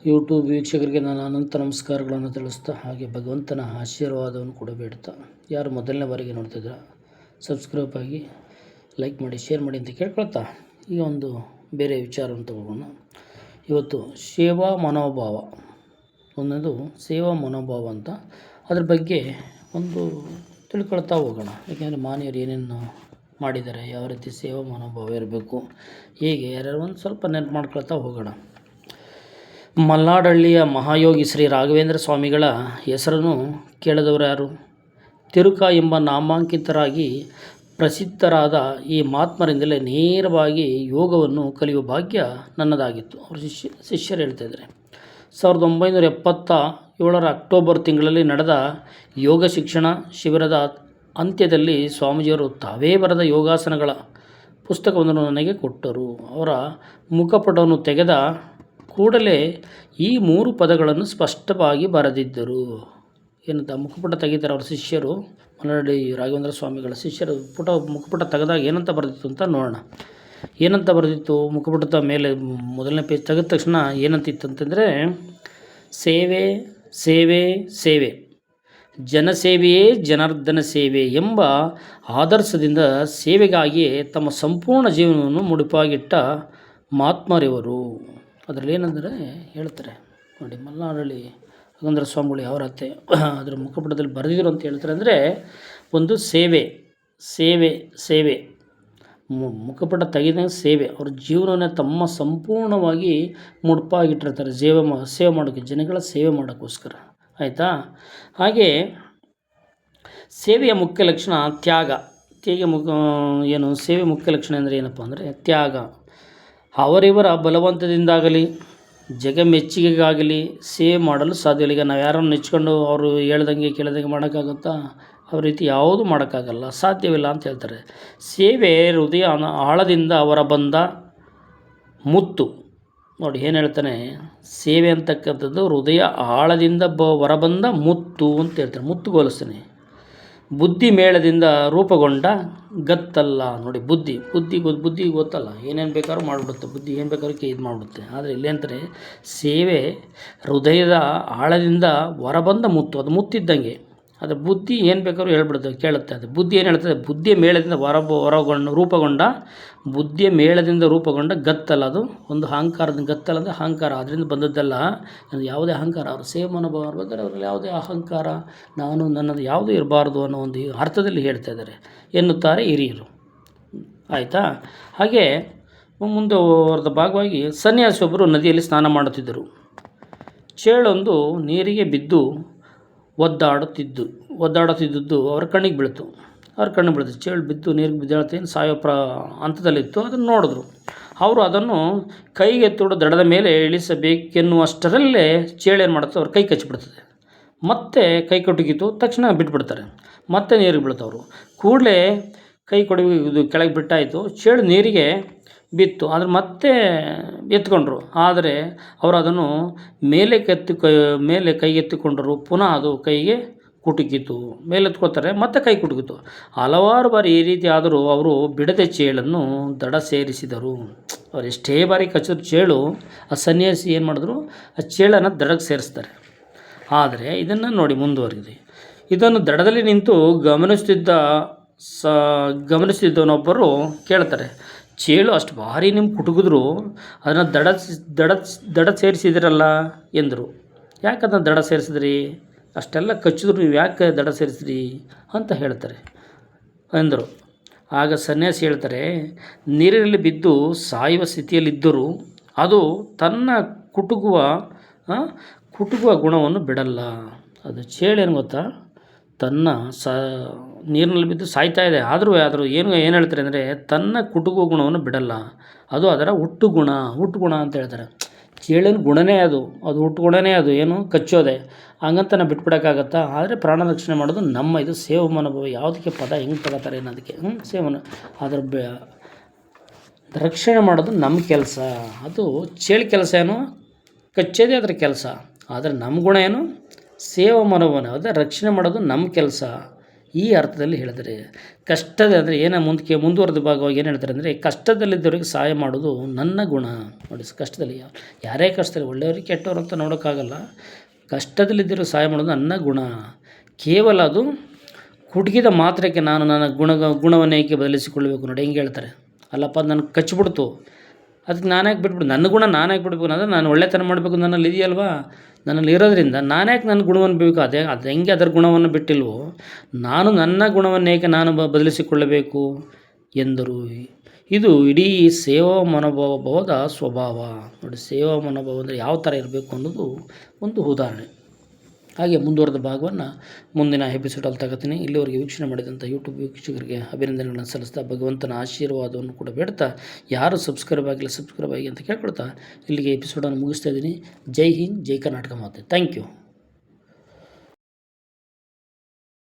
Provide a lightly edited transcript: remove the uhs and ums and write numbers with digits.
YouTube ವೀಕ್ಷಕರಿಗೆ ನಾನು ಅನಂತ ನಮಸ್ಕಾರಗಳನ್ನು ತಿಳಿಸ್ತಾ ಹಾಗೆ ಭಗವಂತನ ಆಶೀರ್ವಾದವನ್ನು ಕೂಡ ಬೇಡ್ತಾ ಯಾರು ಮೊದಲನೇ ಬಾರಿಗೆ ನೋಡ್ತಿದ್ರ ಸಬ್ಸ್ಕ್ರೈಬ್ ಆಗಿ ಲೈಕ್ ಮಾಡಿ ಶೇರ್ ಮಾಡಿ ಅಂತ ಕೇಳ್ಕೊಳ್ತಾ ಈ ಒಂದು ಬೇರೆ ವಿಚಾರವನ್ನು ತಗೋಣ. ಇವತ್ತು ಸೇವಾ ಮನೋಭಾವ, ಒಂದೊಂದು ಸೇವಾ ಮನೋಭಾವ ಅಂತ ಅದ್ರ ಬಗ್ಗೆ ಒಂದು ತಿಳ್ಕೊಳ್ತಾ ಹೋಗೋಣ. ಯಾಕೆಂದರೆ ಮಾನವರು ಏನೇನು ಮಾಡಿದ್ದಾರೆ, ಯಾವ ರೀತಿ ಸೇವಾ ಮನೋಭಾವ ಇರಬೇಕು, ಹೇಗೆ ಯಾರ್ಯಾರು ಒಂದು ಸ್ವಲ್ಪ ನೆನಪು ಮಾಡ್ಕೊಳ್ತಾ ಹೋಗೋಣ. ಮಲ್ನಾಡಹಳ್ಳಿಯ ಮಹಾಯೋಗಿ ಶ್ರೀ ರಾಘವೇಂದ್ರ ಸ್ವಾಮಿಗಳ ಹೆಸರನ್ನು ಕೇಳಿದವರು ಯಾರು? ತಿರುಕ ಎಂಬ ನಾಮಾಂಕಿತರಾಗಿ ಪ್ರಸಿದ್ಧರಾದ ಈ ಮಹಾತ್ಮರಿಂದಲೇ ನೇರವಾಗಿ ಯೋಗವನ್ನು ಕಲಿಯುವ ಭಾಗ್ಯ ನನ್ನದಾಗಿತ್ತು. ಅವರು ಶಿಷ್ಯರು ಹೇಳ್ತಾಯಿದ್ದಾರೆ. 1977 ಅಕ್ಟೋಬರ್ ತಿಂಗಳಲ್ಲಿ ನಡೆದ ಯೋಗ ಶಿಕ್ಷಣ ಶಿಬಿರದ ಅಂತ್ಯದಲ್ಲಿ ಸ್ವಾಮೀಜಿಯವರು ತಾವೇ ಬರೆದ ಯೋಗಾಸನಗಳ ಪುಸ್ತಕವನ್ನು ನನಗೆ ಕೊಟ್ಟರು. ಅವರ ಮುಖಪಟವನ್ನು ತೆಗೆದ ಕೂಡಲೇ ಈ 3 ಪದಗಳನ್ನು ಸ್ಪಷ್ಟವಾಗಿ ಬರೆದಿದ್ದರು. ಏನಂತ ಮುಖಪುಟ ತೆಗಿತಾರೆ ಅವ್ರ ಶಿಷ್ಯರು, ಮಲ್ನಾಡಹಳ್ಳಿ ರಾಘವೇಂದ್ರ ಸ್ವಾಮಿಗಳ ಶಿಷ್ಯರು ಮುಖಪುಟ ತೆಗೆದಾಗ ಏನಂತ ಬರೆದಿತ್ತು ಅಂತ ನೋಡೋಣ. ಏನಂತ ಬರೆದಿತ್ತು ಮುಖಪುಟದ ಮೇಲೆ? ಮೊದಲನೇ ಪೇಜ್ ತೆಗೆದ ತಕ್ಷಣ ಏನಂತಿತ್ತು ಅಂತಂದರೆ, ಸೇವೆ ಸೇವೆ ಸೇವೆ, ಜನಸೇವೆಯೇ ಜನಾರ್ದನ ಸೇವೆ ಎಂಬ ಆದರ್ಶದಿಂದ ಸೇವೆಗಾಗಿಯೇ ತಮ್ಮ ಸಂಪೂರ್ಣ ಜೀವನವನ್ನು ಮುಡಿಪಾಗಿಟ್ಟ ಮಹಾತ್ಮರಿವರು. ಅದರಲ್ಲಿ ಏನಂದರೆ ಹೇಳ್ತಾರೆ ನೋಡಿ, ಮಲ್ನಾಡಹಳ್ಳಿ ರಾಘವೇಂದ್ರ ಸ್ವಾಮಿಗಳು ಯಾವ ರೀತಿ ಅದರ ಮುಖಪುಟದಲ್ಲಿ ಬರೆದಿದ್ರು ಅಂತ ಹೇಳ್ತಾರೆ ಅಂದರೆ, ಒಂದು ಸೇವೆ ಸೇವೆ ಸೇವೆ, ಮುಖಪುಟ ತೆಗೆದ ಸೇವೆ, ಅವ್ರ ಜೀವನವನ್ನೇ ತಮ್ಮ ಸಂಪೂರ್ಣವಾಗಿ ಮುಡುಪಾಗಿಟ್ಟಿರ್ತಾರೆ ಸೇವೆ ಮಾಡೋಕ್ಕೆ, ಜನಗಳ ಸೇವೆ ಮಾಡೋಕ್ಕೋಸ್ಕರ. ಆಯಿತಾ? ಹಾಗೆ ಸೇವೆಯ ಮುಖ್ಯ ಲಕ್ಷಣ ತ್ಯಾಗ. ಏನು ಸೇವೆ ಮುಖ್ಯ ಲಕ್ಷಣ ಅಂದರೆ ಏನಪ್ಪ ಅಂದರೆ ತ್ಯಾಗ. ಅವರಿವರ ಬಲವಂತದಿಂದಾಗಲಿ ಜಗಮೆಚ್ಚಿಗೆಗಾಗಲಿ ಸೇವೆ ಮಾಡಲು ಸಾಧ್ಯವಿಲ್ಲ. ಈಗ ನಾವು ಯಾರನ್ನು ನೆಚ್ಕೊಂಡು ಅವರು ಹೇಳ್ದಂಗೆ ಕೇಳ್ದಂಗೆ ಮಾಡೋಕ್ಕಾಗುತ್ತಾ? ಅವ್ರ ರೀತಿ ಯಾವುದೂ ಮಾಡೋಕ್ಕಾಗಲ್ಲ, ಸಾಧ್ಯವಿಲ್ಲ ಅಂತ ಹೇಳ್ತಾರೆ. ಸೇವೆ ಹೃದಯ ಆಳದಿಂದ ಹೊರಬಂದ ಮುತ್ತು. ನೋಡಿ ಏನು ಹೇಳ್ತಾನೆ, ಸೇವೆ ಅಂತಕ್ಕಂಥದ್ದು ಹೃದಯ ಆಳದಿಂದ ಹೊರಬಂದ ಮುತ್ತು ಅಂತ ಹೇಳ್ತಾರೆ. ಮುತ್ತುಗೋಲಿಸ್ತಾನೆ. ಬುದ್ಧಿ ಮೇಳದಿಂದ ರೂಪುಗೊಂಡ ಗತ್ತಲ್ಲ. ನೋಡಿ ಬುದ್ಧಿ ಗೊತ್ತಲ್ಲ, ಏನೇನು ಬೇಕಾದ್ರೂ ಮಾಡಿಬಿಡುತ್ತೆ ಬುದ್ಧಿ, ಏನು ಬೇಕಾದ್ರೂ ಇದು ಮಾಡಿಬಿಡುತ್ತೆ. ಆದರೆ ಇಲ್ಲೇಂತಾರೆ ಸೇವೆ ಹೃದಯದ ಆಳದಿಂದ ಹೊರಬಂದ ಮುತ್ತು. ಅದು ಮುತ್ತಿದ್ದಂಗೆ. ಅದು ಬುದ್ಧಿ ಏನು ಬೇಕಾದ್ರೂ ಹೇಳ್ಬಿಡುತ್ತೆ, ಕೇಳುತ್ತೆ. ಅದು ಬುದ್ಧಿ ಏನು ಹೇಳ್ತದೆ? ಬುದ್ಧಿಯ ಮೇಳದಿಂದ ಬುದ್ಧಿಯ ಮೇಳದಿಂದ ರೂಪುಗೊಂಡ ಗತ್ತಲ್ಲ. ಅದು ಒಂದು ಅಹಂಕಾರದ ಗತ್ತಲ್ಲ ಅಂದರೆ ಅಹಂಕಾರ, ಅದರಿಂದ ಬಂದದ್ದಲ್ಲ. ಯಾವುದೇ ಅಹಂಕಾರ, ಅವರು ಸೇವೆ ಮನೋಭಾವ ಇರಬೇಕಾದ್ರೆ ಅವರಲ್ಲಿ ಯಾವುದೇ ಅಹಂಕಾರ, ನಾನು ನನ್ನದು ಯಾವುದೂ ಇರಬಾರ್ದು ಅನ್ನೋ ಒಂದು ಅರ್ಥದಲ್ಲಿ ಹೇಳ್ತಾ ಇದ್ದಾರೆ ಎನ್ನುತ್ತಾರೆ ಹಿರಿಯರು. ಆಯಿತಾ? ಹಾಗೆ ಮುಂದುವರೆದ ಭಾಗವಾಗಿ ಸನ್ಯಾಸಿಯೊಬ್ಬರು ನದಿಯಲ್ಲಿ ಸ್ನಾನ ಮಾಡುತ್ತಿದ್ದರು. ಚೇಳೊಂದು ನೀರಿಗೆ ಬಿದ್ದು ಒದ್ದಾಡುತ್ತಿದ್ದದ್ದು ಅವರ ಕಣ್ಣಿಗೆ ಬೀಳ್ತು. ಚೇಳು ಬಿದ್ದು ನೀರಿಗೆ ಬಿದ್ದಾಡ್ತೇನೆ ಸಾಯೋ ಹಂತದಲ್ಲಿತ್ತು. ಅದನ್ನು ನೋಡಿದ್ರು. ಅವರು ಅದನ್ನು ಕೈಗೆತ್ತಿಡು ದಡದ ಮೇಲೆ ಇಳಿಸಬೇಕೆನ್ನುವಷ್ಟರಲ್ಲೇ ಚೇಳು ಏನು ಮಾಡುತ್ತೆ, ಅವ್ರ ಕೈ ಕಚ್ಚಿಬಿಡ್ತದೆ. ಮತ್ತೆ ಕೈ ಕೊಟುಕಿತು, ತಕ್ಷಣ ಬಿಟ್ಬಿಡ್ತಾರೆ. ಮತ್ತೆ ನೀರಿಗೆ ಬೀಳ್ತವರು. ಕೂಡಲೇ ಕೈ ಇದು ಕೆಳಗೆ ಬಿಟ್ಟಾಯಿತು. ಚೇಳು ನೀರಿಗೆ ಬಿತ್ತು. ಆದರೆ ಮತ್ತೆ ಎತ್ಕೊಂಡ್ರು. ಆದರೆ ಅವರು ಅದನ್ನು ಮೇಲೆ ಕೈಗೆತ್ತಿಕೊಂಡರು. ಪುನಃ ಅದು ಕೈಗೆ ಕುಟುಕಿತು. ಮೇಲೆತ್ಕೋತಾರೆ, ಮತ್ತೆ ಕೈ ಕುಟುಕಿತು. ಹಲವಾರು ಬಾರಿ ಈ ರೀತಿ ಆದರೂ ಅವರು ಬಿಡದೆ ಚೇಳನ್ನು ದಡ ಸೇರಿಸಿದರು. ಅವ್ರು ಎಷ್ಟೇ ಬಾರಿ ಕಚ್ಚಿದ್ರು ಚೇಳು, ಆ ಸನ್ಯಾಸಿ ಏನು ಮಾಡಿದ್ರು, ಆ ಚೇಳನ್ನು ದಡಕ್ಕೆ ಸೇರಿಸ್ತಾರೆ. ಆದರೆ ಇದನ್ನು ನೋಡಿ ಮುಂದುವರಿದೆ. ಇದನ್ನು ದಡದಲ್ಲಿ ನಿಂತು ಗಮನಿಸ್ತಿದ್ದವನೊಬ್ಬರು ಕೇಳ್ತಾರೆ, ಚೇಳು ಅಷ್ಟು ಭಾರಿ ನಿಮ್ಗೆ ಕುಟುಕಿದ್ರು ಅದನ್ನು ದಡ ಸೇರಿಸಿದಿರಲ್ಲ ಎಂದರು. ಯಾಕೆ ಅದನ್ನು ದಡ ಸೇರಿಸಿದ್ರಿ? ಅಷ್ಟೆಲ್ಲ ಕಚ್ಚಿದ್ರು ನೀವು ಯಾಕೆ ದಡ ಸೇರಿಸ್ರಿ ಅಂತ ಹೇಳ್ತಾರೆ ಎಂದರು. ಆಗ ಸನ್ಯಾಸಿ ಹೇಳ್ತಾರೆ, ನೀರಿನಲ್ಲಿ ಬಿದ್ದು ಸಾಯುವ ಸ್ಥಿತಿಯಲ್ಲಿದ್ದರೂ ಅದು ತನ್ನ ಕುಟುಕುವ ಗುಣವನ್ನು ಬಿಡಲ್ಲ. ಅದು ಚೇಳೇನು ಗೊತ್ತಾ, ತನ್ನ ನೀರಿನಲ್ಲಿ ಬಿದ್ದು ಸಾಯ್ತಾ ಇದೆ, ಆದರೂ ಏನು ಹೇಳ್ತಾರೆ ಅಂದರೆ ತನ್ನ ಕುಟುಕುವ ಗುಣವನ್ನು ಬಿಡಲ್ಲ. ಅದು ಅದರ ಹುಟ್ಟು ಗುಣ ಅಂತ ಹೇಳ್ತಾರೆ. ಚೇಳಿನ ಗುಣನೇ ಅದು ಹುಟ್ಟು ಗುಣನೇ ಅದು, ಏನು ಕಚ್ಚೋದೆ. ಹಂಗಂತ ನಾವು ಬಿಟ್ಬಿಡೋಕ್ಕಾಗತ್ತಾ? ಆದರೆ ಪ್ರಾಣ ರಕ್ಷಣೆ ಮಾಡೋದು ನಮ್ಮ ಇದು ಸೇವಾ ಮನೋಭಾವ. ಯಾವುದಕ್ಕೆ ಪದ ಹೆಂಗೆ ತಗೋತಾರೆ ಅನ್ನೋದಕ್ಕೆ ಸೇವನ, ಅದರ ರಕ್ಷಣೆ ಮಾಡೋದು ನಮ್ಮ ಕೆಲಸ. ಅದು ಚೇಳು ಕೆಲಸ ಏನು, ಕಚ್ಚೋದೇ ಅದರ ಕೆಲಸ. ಆದರೆ ನಮ್ಮ ಗುಣ ಏನು, ಸೇವಾ ಮನೋಭಾವ, ಅದರ ರಕ್ಷಣೆ ಮಾಡೋದು ನಮ್ಮ ಕೆಲಸ. ಈ ಅರ್ಥದಲ್ಲಿ ಹೇಳಿದರೆ ಕಷ್ಟದ ಅಂದರೆ ಮುಂದುವರೆದ ಭಾಗವಾಗಿ ಏನು ಹೇಳ್ತಾರೆ ಅಂದರೆ ಕಷ್ಟದಲ್ಲಿದ್ದವರಿಗೆ ಸಹಾಯ ಮಾಡೋದು ನನ್ನ ಗುಣ. ನೋಡಿ, ಕಷ್ಟದಲ್ಲಿ ಯಾರೇ ಕಷ್ಟದಲ್ಲಿ ಒಳ್ಳೆಯವ್ರಿಗೆ ಕೆಟ್ಟವ್ರು ಅಂತ ನೋಡೋಕ್ಕಾಗಲ್ಲ. ಕಷ್ಟದಲ್ಲಿದ್ದವರಿಗೆ ಸಹಾಯ ಮಾಡೋದು ನನ್ನ ಗುಣ. ಕೇವಲ ಅದು ಕುಟುಕಿದ ಮಾತ್ರಕ್ಕೆ ನಾನು ನನ್ನ ಗುಣವನ್ನು ಏಕೆ ಬದಲಿಸಿಕೊಳ್ಳಬೇಕು. ನೋಡಿ ಹೆಂಗೆ ಹೇಳ್ತಾರೆ, ಅಲ್ಲಪ್ಪ ನನಗೆ ಕಚ್ಚಿಬಿಡ್ತು, ಅದಕ್ಕೆ ನಾನ್ಯಾಕೆ ಬಿಟ್ಬಿಡು, ನನ್ನ ಗುಣ ನಾನ್ಯಾಕೆ ಬಿಡಬೇಕು, ಅಂದರೆ ನಾನು ಒಳ್ಳೆತನ ಮಾಡಬೇಕು ನನ್ನಲ್ಲಿ ಇದೆಯಲ್ವಾ, ನನ್ನಲ್ಲಿ ಇರೋದ್ರಿಂದ ನಾನ್ಯಾಕೆ ನನ್ನ ಗುಣವನ್ನು ಬೇಕು. ಅದು ಹೆಂಗೆ ಅದರ ಗುಣವನ್ನು ಬಿಟ್ಟಿಲ್ವೋ, ನಾನು ನನ್ನ ಗುಣವನ್ನು ಏಕೆ ನಾನು ಬದಲಿಸಿಕೊಳ್ಳಬೇಕು ಎಂದರು. ಇದು ಇಡೀ ಸೇವಾ ಮನೋಭಾವದ ಸ್ವಭಾವ. ನೋಡಿ, ಸೇವಾ ಮನೋಭಾವ ಅಂದರೆ ಯಾವ ಥರ ಇರಬೇಕು ಅನ್ನೋದು ಒಂದು ಉದಾಹರಣೆ. ಹಾಗೆ ಮುಂದುವರೆದ ಭಾಗವನ್ನು ಮುಂದಿನ ಎಪಿಸೋಡಲ್ಲಿ ತಗೋತೀನಿ. ಇಲ್ಲಿವರೆಗೆ ವೀಕ್ಷಣೆ ಮಾಡಿದಂಥ ಯೂಟ್ಯೂಬ್ ವೀಕ್ಷಕರಿಗೆ ಅಭಿನಂದನೆಗಳನ್ನು ಸಲ್ಲಿಸ್ತಾ, ಭಗವಂತನ ಆಶೀರ್ವಾದವನ್ನು ಕೂಡ ಬೇಡ್ತಾ, ಯಾರು ಸಬ್ಸ್ಕ್ರೈಬ್ ಆಗಿ ಅಂತ ಕೇಳ್ಕೊಳ್ತಾ ಇಲ್ಲಿಗೆ ಎಪಿಸೋಡನ್ನು ಮುಗಿಸ್ತಾ ಇದ್ದೀನಿ. ಜೈ ಹಿಂದ್, ಜೈ ಕರ್ನಾಟಕ ಮಾತೆ. Thank you.